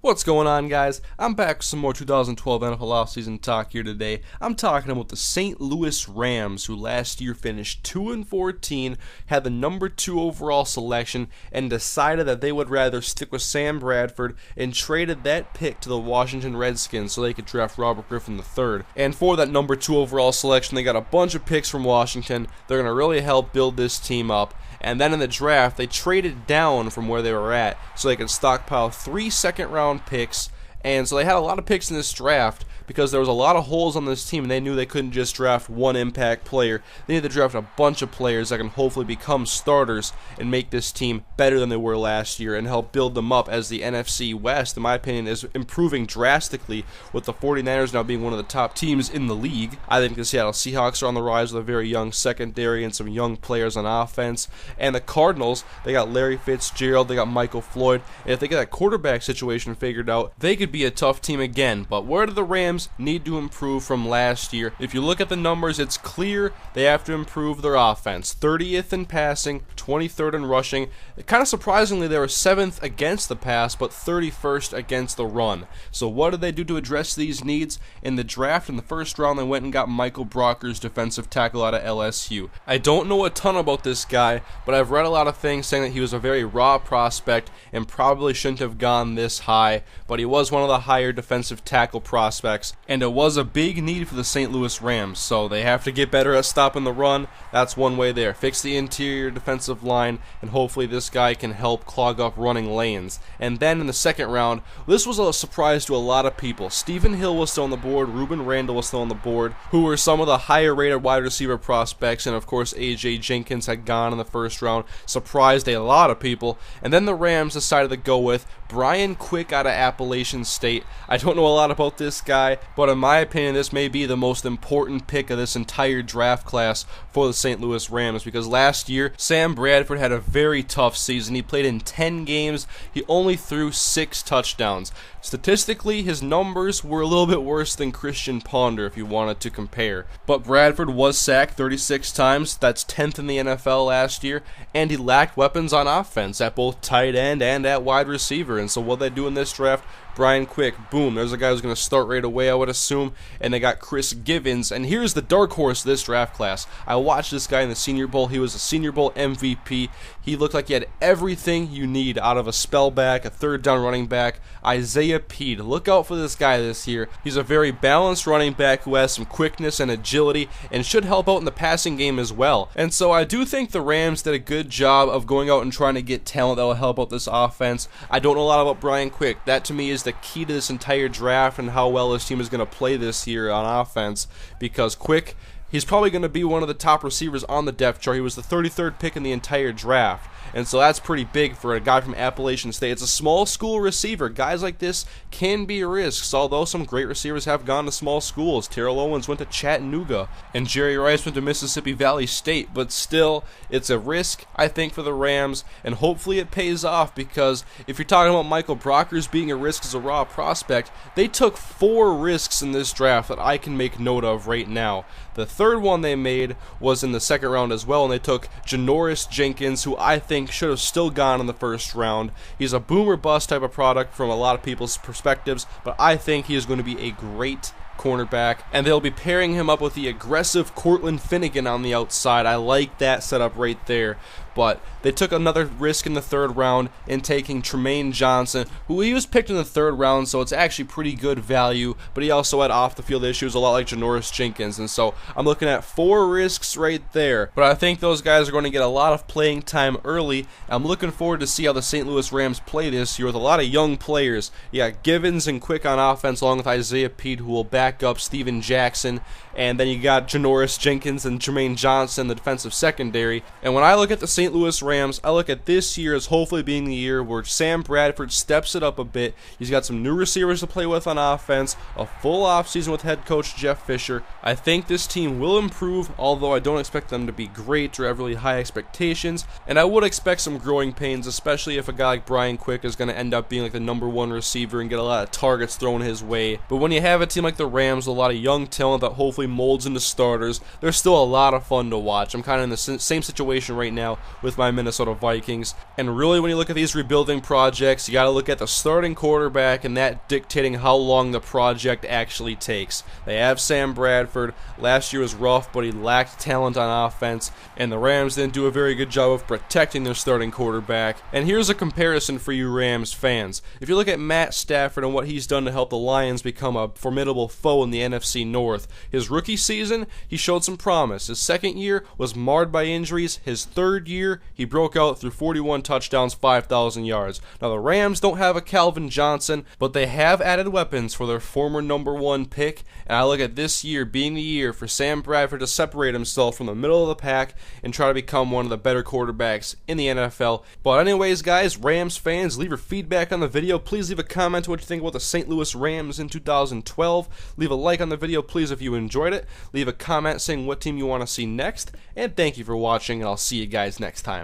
What's going on, guys? I'm back with some more 2012 NFL offseason talk here today. I'm talking about the St. Louis Rams, who last year finished 2-14, had the number 2 overall selection, and decided that they would rather stick with Sam Bradford and traded that pick to the Washington Redskins so they could draft Robert Griffin III. And for that number 2 overall selection, they got a bunch of picks from Washington. They're going to really help build this team up. And then in the draft, they traded down from where they were at so they could stockpile 3 second-round picks. And so they had a lot of picks in this draft because there was a lot of holes on this team, and they knew they couldn't just draft one impact player. They needed to draft a bunch of players that can hopefully become starters and make this team better than they were last year and help build them up, as the NFC West, in my opinion, is improving drastically with the 49ers now being one of the top teams in the league. I think the Seattle Seahawks are on the rise with a very young secondary and some young players on offense. And the Cardinals, they got Larry Fitzgerald, they got Michael Floyd, and if they get that quarterback situation figured out, they could be a tough team again. But where do the Rams need to improve from last year? If you look at the numbers, it's clear they have to improve their offense. 30th in passing, 23rd in rushing. Kind of surprisingly, they were 7th against the pass, but 31st against the run. So what did they do to address these needs? In the draft, in the first round, they went and got Michael Brockers, defensive tackle out of LSU. I don't know a ton about this guy, but I've read a lot of things saying that he was a very raw prospect and probably shouldn't have gone this high, but he was one of the higher defensive tackle prospects, and it was a big need for the St. Louis Rams, so they have to get better at stopping the run. That's one way there. Fix the interior defensive line, and hopefully this guy can help clog up running lanes. And then in the second round, this was a surprise to a lot of people. Stephen Hill was still on the board, Ruben Randall was still on the board, who were some of the higher rated wide receiver prospects, and of course A.J. Jenkins had gone in the first round, surprised a lot of people. And then the Rams decided to go with Brian Quick out of Appalachian State. I don't know a lot about this guy, but in my opinion, this may be the most important pick of this entire draft class for the St. Louis Rams, because last year, Sam Bradford had a very tough season. He played in 10 games. He only threw 6 touchdowns. Statistically, his numbers were a little bit worse than Christian Ponder if you wanted to compare. But Bradford was sacked 36 times. That's 10th in the NFL last year. And he lacked weapons on offense at both tight end and at wide receiver. And so what they do in this draft, Brian Quick, boom, there's a guy who's going to start right away, I would assume. And they got Chris Givens. And here's the dark horse of this draft class. I watched this guy in the Senior Bowl. He was a Senior Bowl MVP. He looked like he had everything you need out of a spellback, a third down running back. Isaiah Peed. Look out for this guy this year. He's a very balanced running back who has some quickness and agility and should help out in the passing game as well. And so I do think the Rams did a good job of going out and trying to get talent that will help out this offense. I don't know a lot about Brian Quick. That to me is the key to this entire draft and how well this team is going to play this year on offense, because Quick, he's probably going to be one of the top receivers on the depth chart. He was the 33rd pick in the entire draft. And so that's pretty big for a guy from Appalachian State. It's a small school receiver. Guys like this can be risks, although some great receivers have gone to small schools. Terrell Owens went to Chattanooga, and Jerry Rice went to Mississippi Valley State. But still, it's a risk, I think, for the Rams, and hopefully it pays off, because if you're talking about Michael Brockers being a risk as a raw prospect, they took 4 risks in this draft that I can make note of right now. The third one they made was in the second round as well, and they took Janoris Jenkins, who I think should have still gone in the first round. He's a boom or bust type of product from a lot of people's perspectives, but I think he is going to be a great cornerback, and they'll be pairing him up with the aggressive Cortland Finnegan on the outside. I like that setup right there. But they took another risk in the third round in taking Tremaine Johnson, who he was picked in the third round, so it's actually pretty good value, but he also had off-the-field issues, a lot like Janoris Jenkins, and so I'm looking at 4 risks right there. But I think those guys are going to get a lot of playing time early. I'm looking forward to see how the St. Louis Rams play this year with a lot of young players. You got Givens and Quick on offense, along with Isaiah Peed, who will back up Steven Jackson, and then you got Janoris Jenkins and Jermaine Johnson, the defensive secondary. And when I look at the St. Louis Rams, I look at this year as hopefully being the year where Sam Bradford steps it up a bit. He's got some new receivers to play with on offense, a full offseason with head coach Jeff Fisher. I think this team will improve, although I don't expect them to be great or have really high expectations. And I would expect some growing pains, especially if a guy like Brian Quick is going to end up being like the #1 receiver and get a lot of targets thrown his way. But when you have a team like the Rams with a lot of young talent that hopefully molds into starters. They're still a lot of fun to watch. I'm kind of in the same situation right now with my Minnesota Vikings. And really, when you look at these rebuilding projects, you got to look at the starting quarterback and that dictating how long the project actually takes. They have Sam Bradford. Last year was rough, but he lacked talent on offense, and the Rams didn't do a very good job of protecting their starting quarterback. And here's a comparison for you Rams fans. If you look at Matt Stafford and what he's done to help the Lions become a formidable foe in the NFC North, his rookie season, he showed some promise. His second year was marred by injuries. His third year, he broke out through 41 touchdowns, 5,000 yards. Now, the Rams don't have a Calvin Johnson, but they have added weapons for their former #1 pick, and I look at this year being the year for Sam Bradford to separate himself from the middle of the pack and try to become one of the better quarterbacks in the NFL. But anyways, guys, Rams fans, leave your feedback on the video. Please leave a comment on what you think about the St. Louis Rams in 2012. Leave a like on the video, please, if you enjoyed it. Leave a comment saying what team you want to see next. And thank you for watching, and I'll see you guys next time.